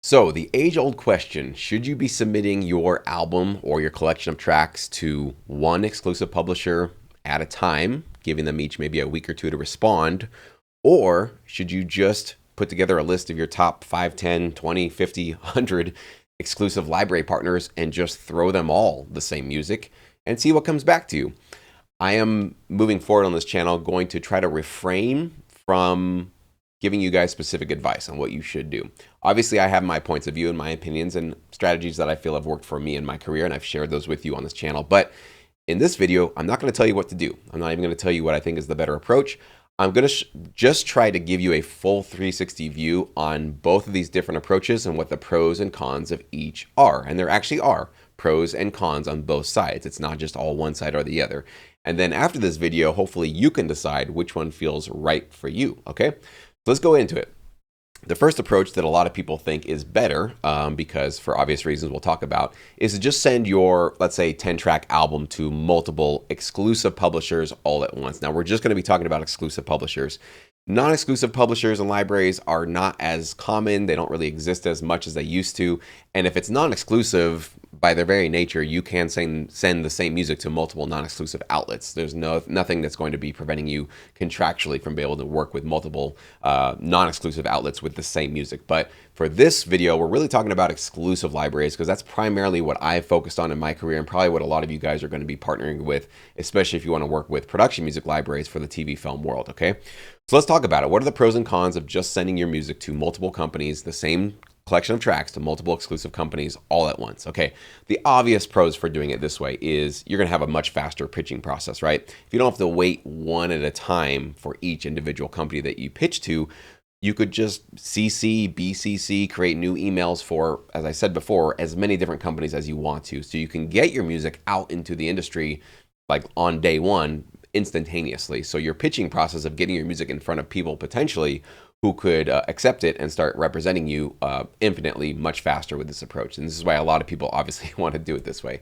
So, the age-old question, should you be submitting your album or your collection of tracks to one exclusive publisher at a time, giving them each maybe a week or two to respond, or should you just put together a list of your top 5, 10, 20, 50, 100 exclusive library partners and just throw them all the same music and see what comes back to you? I am moving forward on this channel going to try to refrain from giving you guys specific advice on what you should do. Obviously, I have my points of view and my opinions and strategies that I feel have worked for me in my career, and I've shared those with you on this channel. But in this video, I'm not going to tell you what to do. I'm not even going to tell you what I think is the better approach. I'm going to just try to give you a full 360 view on both of these different approaches and what the pros and cons of each are. And there actually are pros and cons on both sides. It's not just all one side or the other. And then after this video, hopefully you can decide which one feels right for you, okay? So let's go into it. The first approach that a lot of people think is better, because for obvious reasons we'll talk about, is to just send your, let's say, 10-track album to multiple exclusive publishers all at once. Now, we're just going to be talking about exclusive publishers. Non-exclusive publishers and libraries are not as common. They don't really exist as much as they used to. And if it's non-exclusive, by their very nature, you can send the same music to multiple non-exclusive outlets. There's nothing that's going to be preventing you contractually from being able to work with multiple non-exclusive outlets with the same music. But for this video, we're really talking about exclusive libraries because that's primarily what I've focused on in my career and probably what a lot of you guys are going to be partnering with, especially if you want to work with production music libraries for the TV film world, okay? So let's talk about it. What are the pros and cons of just sending your music to multiple companies, the same collection of tracks to multiple exclusive companies all at once? Okay, the obvious pros for doing it this way is you're going to have a much faster pitching process, right? If you don't have to wait one at a time for each individual company that you pitch to, you could just CC, BCC, create new emails for, as I said before, as many different companies as you want to. So you can get your music out into the industry like on day one instantaneously. So your pitching process of getting your music in front of people potentially who could accept it and start representing you infinitely much faster with this approach. And this is why a lot of people obviously want to do it this way.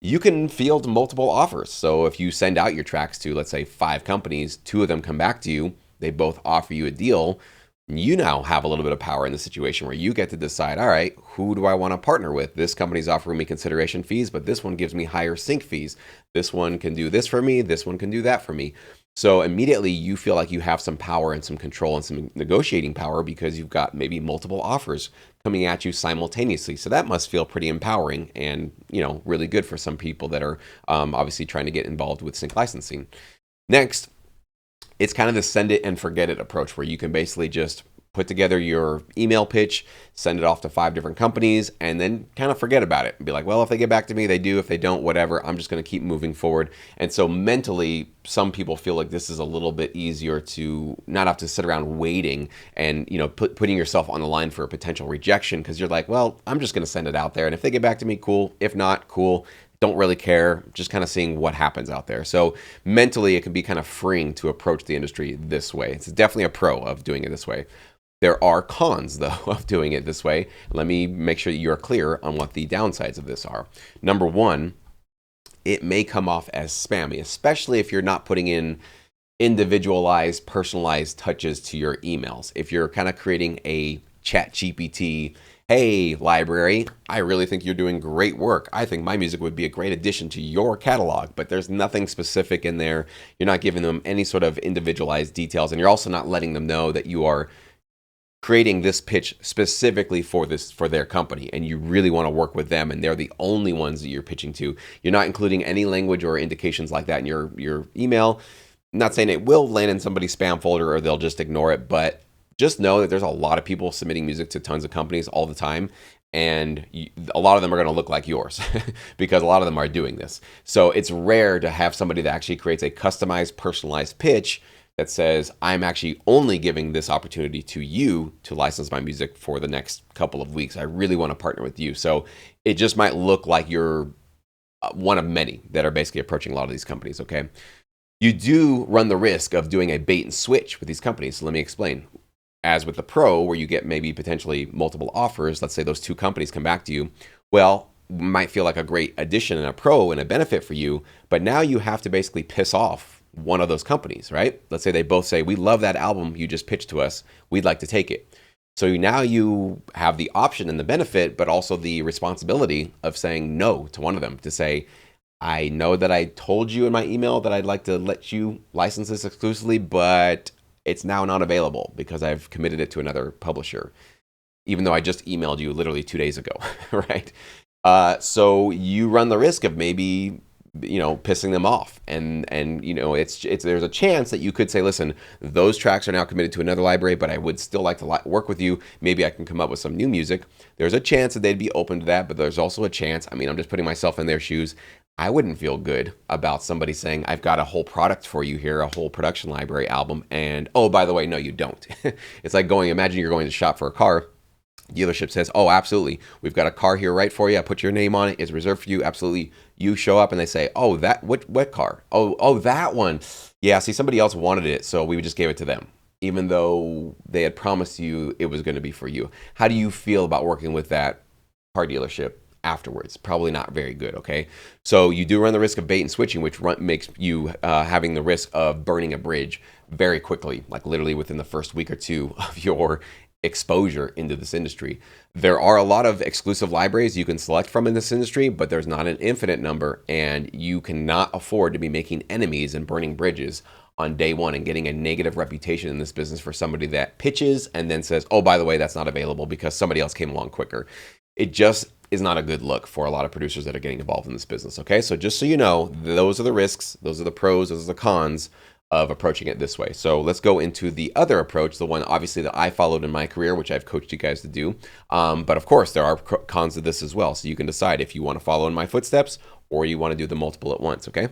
You can field multiple offers. So if you send out your tracks to, let's say, 5 companies, 2 of them come back to you, they both offer you a deal, you now have a little bit of power in the situation where you get to decide, all right, who do I want to partner with? This company's offering me consideration fees, but this one gives me higher sync fees. This one can do this for me. This one can do that for me. So immediately you feel like you have some power and some control and some negotiating power because you've got maybe multiple offers coming at you simultaneously. So that must feel pretty empowering and, really good for some people that are obviously trying to get involved with sync licensing. Next, it's kind of the send it and forget it approach where you can basically just put together your email pitch, send it off to 5 different companies, and then kind of forget about it and be like, well, if they get back to me, they do. If they don't, whatever, I'm just going to keep moving forward. And so mentally, some people feel like this is a little bit easier to not have to sit around waiting and, putting yourself on the line for a potential rejection because you're like, well, I'm just going to send it out there. And if they get back to me, cool. If not, cool. Don't really care, just kind of seeing what happens out there. So mentally, it can be kind of freeing to approach the industry this way. It's definitely a pro of doing it this way. There are cons, though, of doing it this way. Let me make sure that you're clear on what the downsides of this are. Number one, it may come off as spammy, especially if you're not putting in individualized, personalized touches to your emails. If you're kind of creating a chat GPT, hey, library, I really think you're doing great work. I think my music would be a great addition to your catalog, but there's nothing specific in there. You're not giving them any sort of individualized details, and you're also not letting them know that you are creating this pitch specifically for their company, and you really want to work with them, and they're the only ones that you're pitching to. You're not including any language or indications like that in your email. I'm not saying it will land in somebody's spam folder or they'll just ignore it, but just know that there's a lot of people submitting music to tons of companies all the time, and a lot of them are going to look like yours because a lot of them are doing this. So it's rare to have somebody that actually creates a customized, personalized pitch that says, I'm actually only giving this opportunity to you to license my music for the next couple of weeks. I really want to partner with you. So it just might look like you're one of many that are basically approaching a lot of these companies, okay? You do run the risk of doing a bait and switch with these companies. So let me explain. As with the pro, where you get maybe potentially multiple offers, let's say those 2 companies come back to you, well, might feel like a great addition and a pro and a benefit for you, but now you have to basically piss off one of those companies, right? Let's say they both say, we love that album you just pitched to us, we'd like to take it. So now you have the option and the benefit, but also the responsibility of saying no to one of them, to say, I know that I told you in my email that I'd like to let you license this exclusively, but it's now not available because I've committed it to another publisher, even though I just emailed you literally 2 days ago, right? So you run the risk of maybe pissing them off, and it's there's a chance that you could say, listen, those tracks are now committed to another library, but I would still like to work with you. Maybe I can come up with some new music. There's a chance that they'd be open to that, but there's also a chance, I'm just putting myself in their shoes. I wouldn't feel good about somebody saying, I've got a whole product for you here, a whole production library album, and oh, by the way, no, you don't. It's like imagine you're going to shop for a car. Dealership says, oh, absolutely, we've got a car here right for you. I put your name on it. It's reserved for you. Absolutely. You show up and they say, oh, what car? Oh, that one. Yeah, see, somebody else wanted it, so we just gave it to them, even though they had promised you it was going to be for you. How do you feel about working with that car dealership afterwards? Probably not very good, okay? So you do run the risk of bait and switching, which makes you having the risk of burning a bridge very quickly, like literally within the first week or two of your exposure into this industry. There are a lot of exclusive libraries you can select from in this industry, but there's not an infinite number, and you cannot afford to be making enemies and burning bridges on day one and getting a negative reputation in this business for somebody that pitches and then says, oh, by the way, that's not available because somebody else came along quicker. It just is not a good look for a lot of producers that are getting involved in this business, okay? So just so you know, those are the risks, those are the pros, those are the cons of approaching it this way. So let's go into the other approach, the one obviously that I followed in my career, which I've coached you guys to do. But of course, there are cons to this as well. So you can decide if you want to follow in my footsteps or you want to do the multiple at once, okay?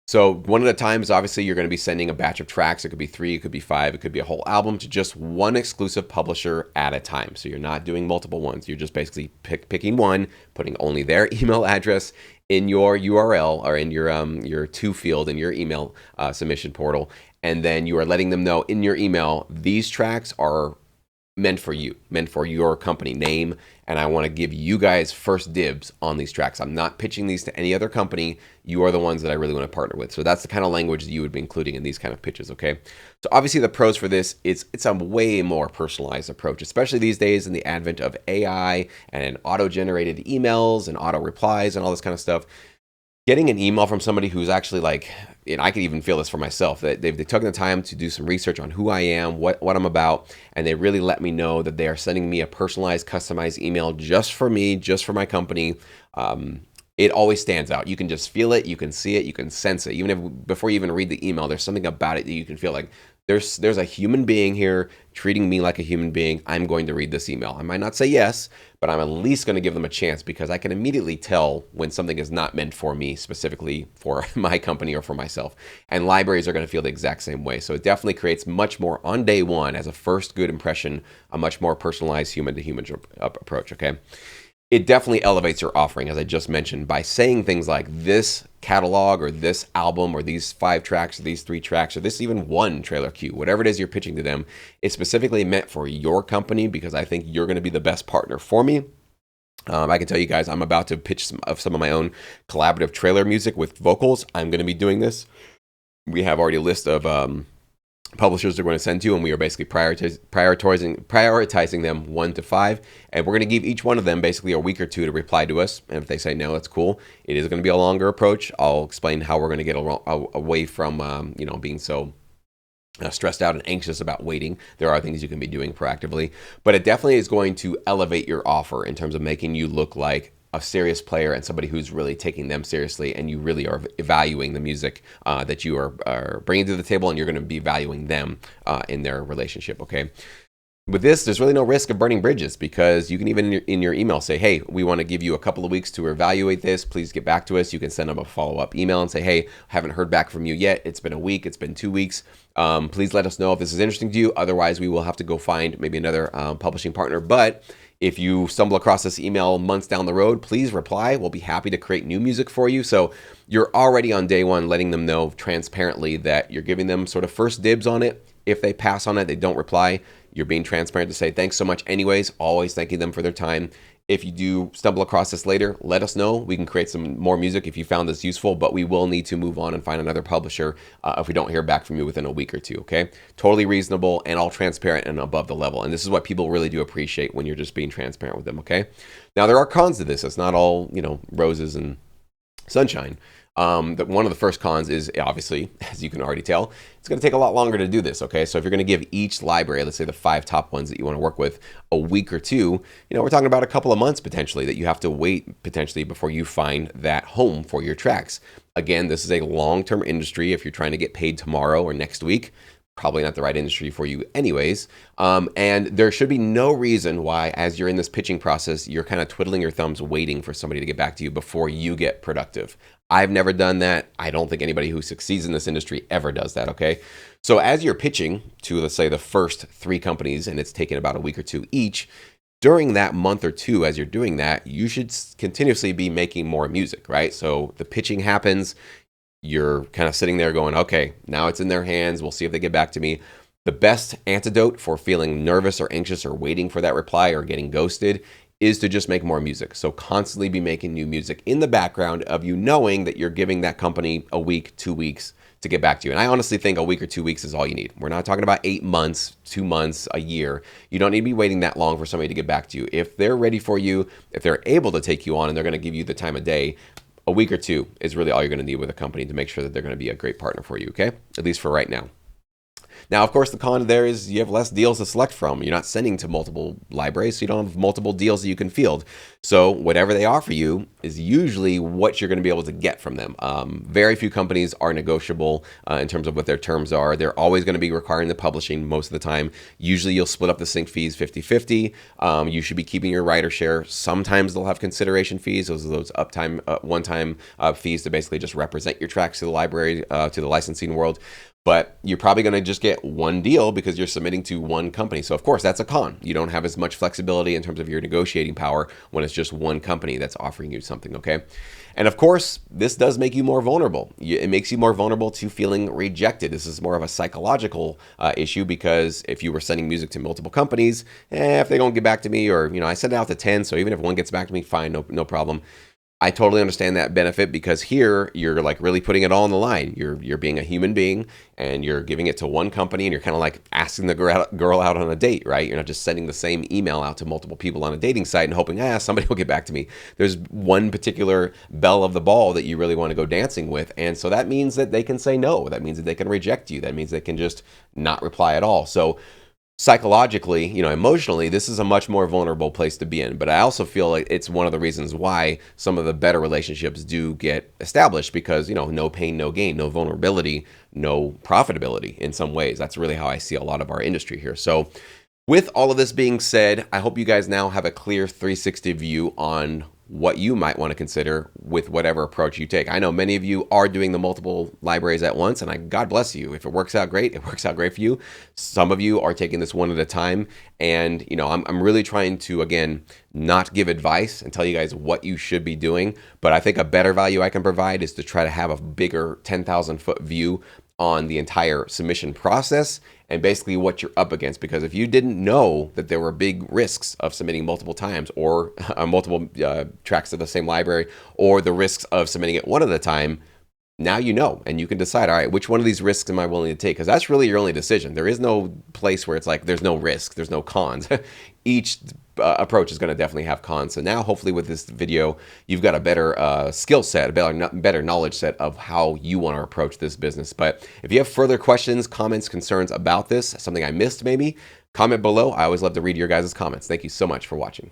So one at a time is obviously you're going to be sending a batch of tracks. It could be 3, it could be 5, it could be a whole album to just one exclusive publisher at a time. So you're not doing multiple ones. You're just basically picking one, putting only their email address in your URL or in your to field in your email submission portal. And then you are letting them know in your email, these tracks are meant for you, meant for your company name, and I want to give you guys first dibs on these tracks. I'm not pitching these to any other company. You are the ones that I really want to partner with. So that's the kind of language that you would be including in these kind of pitches, okay? So obviously the pros for this is it's a way more personalized approach, especially these days in the advent of AI and auto-generated emails and auto replies and all this kind of stuff. Getting an email from somebody who's actually like, and I can even feel this for myself, that they've taken the time to do some research on who I am, what I'm about, and they really let me know that they are sending me a personalized, customized email just for me, just for my company. It always stands out. You can just feel it, you can see it, you can sense it. Even if before you even read the email, there's something about it that you can feel like there's a human being here treating me like a human being. I'm going to read this email. I might not say yes, but I'm at least going to give them a chance because I can immediately tell when something is not meant for me, specifically for my company or for myself. And libraries are going to feel the exact same way. So it definitely creates much more on day one as a first good impression, a much more personalized human-to-human approach, okay? It definitely elevates your offering, as I just mentioned, by saying things like this catalog or this album or these 5 tracks or these 3 tracks or this even one trailer queue, whatever it is you're pitching to them, is specifically meant for your company because I think you're going to be the best partner for me. I can tell you guys, I'm about to pitch some of my own collaborative trailer music with vocals. I'm going to be doing this. We have already a list of publishers are going to send to, and we are basically prioritizing them 1 to 5, and we're going to give each one of them basically a week or 2 to reply to us. And if they say no, that's cool. It is going to be a longer approach. I'll explain how we're going to get away from being so stressed out and anxious about waiting. There are things you can be doing proactively, but it definitely is going to elevate your offer in terms of making you look like a serious player and somebody who's really taking them seriously, and you really are evaluating the music that you are bringing to the table, and you're going to be valuing them in their relationship, okay? With this, there's really no risk of burning bridges because you can even in your email say, hey, we want to give you a couple of weeks to evaluate this. Please get back to us. You can send them a follow-up email and say, hey, haven't heard back from you yet. It's been a week. It's been 2 weeks. Please let us know if this is interesting to you. Otherwise, we will have to go find maybe another publishing partner. But if you stumble across this email months down the road, please reply. We'll be happy to create new music for you. So you're already on day one letting them know transparently that you're giving them sort of first dibs on it. If they pass on it, they don't reply, you're being transparent to say thanks so much anyways, always thanking them for their time. If you do stumble across this later, let us know. We can create some more music if you found this useful, but we will need to move on and find another publisher if we don't hear back from you within a week or two, okay? Totally reasonable and all transparent and above the level. And this is what people really do appreciate when you're just being transparent with them, okay? Now, there are cons to this. It's not all, roses and sunshine. One of the first cons is obviously, as you can already tell, it's going to take a lot longer to do this. Okay, so if you're going to give each library, let's say the 5 top ones that you want to work with, a week or two, we're talking about a couple of months potentially that you have to wait potentially before you find that home for your tracks. Again, this is a long-term industry. If you're trying to get paid tomorrow or next week, probably not the right industry for you anyways. And there should be no reason why, as you're in this pitching process, you're kind of twiddling your thumbs waiting for somebody to get back to you before you get productive. I've never done that. I don't think anybody who succeeds in this industry ever does that, okay? So as you're pitching to, let's say, the first 3 companies, and it's taken about a week or two each, during that month or two, as you're doing that, you should continuously be making more music, right? So the pitching happens. You're kind of sitting there going, okay, now it's in their hands. We'll see if they get back to me. The best antidote for feeling nervous or anxious or waiting for that reply or getting ghosted is to just make more music. So constantly be making new music in the background of you knowing that you're giving that company a week, 2 weeks to get back to you. And I honestly think a week or 2 weeks is all you need. We're not talking about 8 months, 2 months, a year. You don't need to be waiting that long for somebody to get back to you. If they're ready for you, if they're able to take you on and they're going to give you the time of day, a week or two is really all you're going to need with a company to make sure that they're going to be a great partner for you, okay? At least for right now. Now, of course, the con there is you have less deals to select from. You're not sending to multiple libraries, so you don't have multiple deals that you can field. So whatever they offer you is usually what you're going to be able to get from them. Very few companies are negotiable in terms of what their terms are. They're always going to be requiring the publishing most of the time. Usually you'll split up the sync fees 50-50. You should be keeping your writer share. Sometimes they'll have consideration fees. Those are those uptime, one-time fees to basically just represent your tracks to the library, to the licensing world. But you're probably going to just get one deal because you're submitting to one company. So of course, that's a con. You don't have as much flexibility in terms of your negotiating power when it's just one company that's offering you something, okay? And of course, this does make you more vulnerable. It makes you more vulnerable to feeling rejected. This is more of a psychological issue because if you were sending music to multiple companies, if they don't get back to me, or I send it out to 10, so even if one gets back to me, fine, no problem. I totally understand that benefit because here you're like really putting it all on the line. You're being a human being and you're giving it to one company and you're kind of like asking the girl out on a date, right? You're not just sending the same email out to multiple people on a dating site and hoping, somebody will get back to me. There's one particular belle of the ball that you really want to go dancing with. And so that means that they can say no. That means that they can reject you. That means they can just not reply at all. So psychologically, emotionally, this is a much more vulnerable place to be in. But I also feel like it's one of the reasons why some of the better relationships do get established because, no pain, no gain, no vulnerability, no profitability in some ways. That's really how I see a lot of our industry here. So with all of this being said, I hope you guys now have a clear 360 view on what you might want to consider with whatever approach you take. I know many of you are doing the multiple libraries at once, and God bless you. If it works out great, it works out great for you. Some of you are taking this one at a time, and I'm really trying to, again, not give advice and tell you guys what you should be doing, but I think a better value I can provide is to try to have a bigger 10,000-foot view on the entire submission process and basically what you're up against. Because if you didn't know that there were big risks of submitting multiple times or multiple tracks to the same library, or the risks of submitting it one at a time, now you know, and you can decide, all right, which one of these risks am I willing to take? Because that's really your only decision. There is no place where it's like there's no risk, there's no cons. Each approach is going to definitely have cons. So now hopefully with this video, you've got a better skill set, a better knowledge set of how you want to approach this business. But if you have further questions, comments, concerns about this, something I missed maybe, comment below. I always love to read your guys' comments. Thank you so much for watching.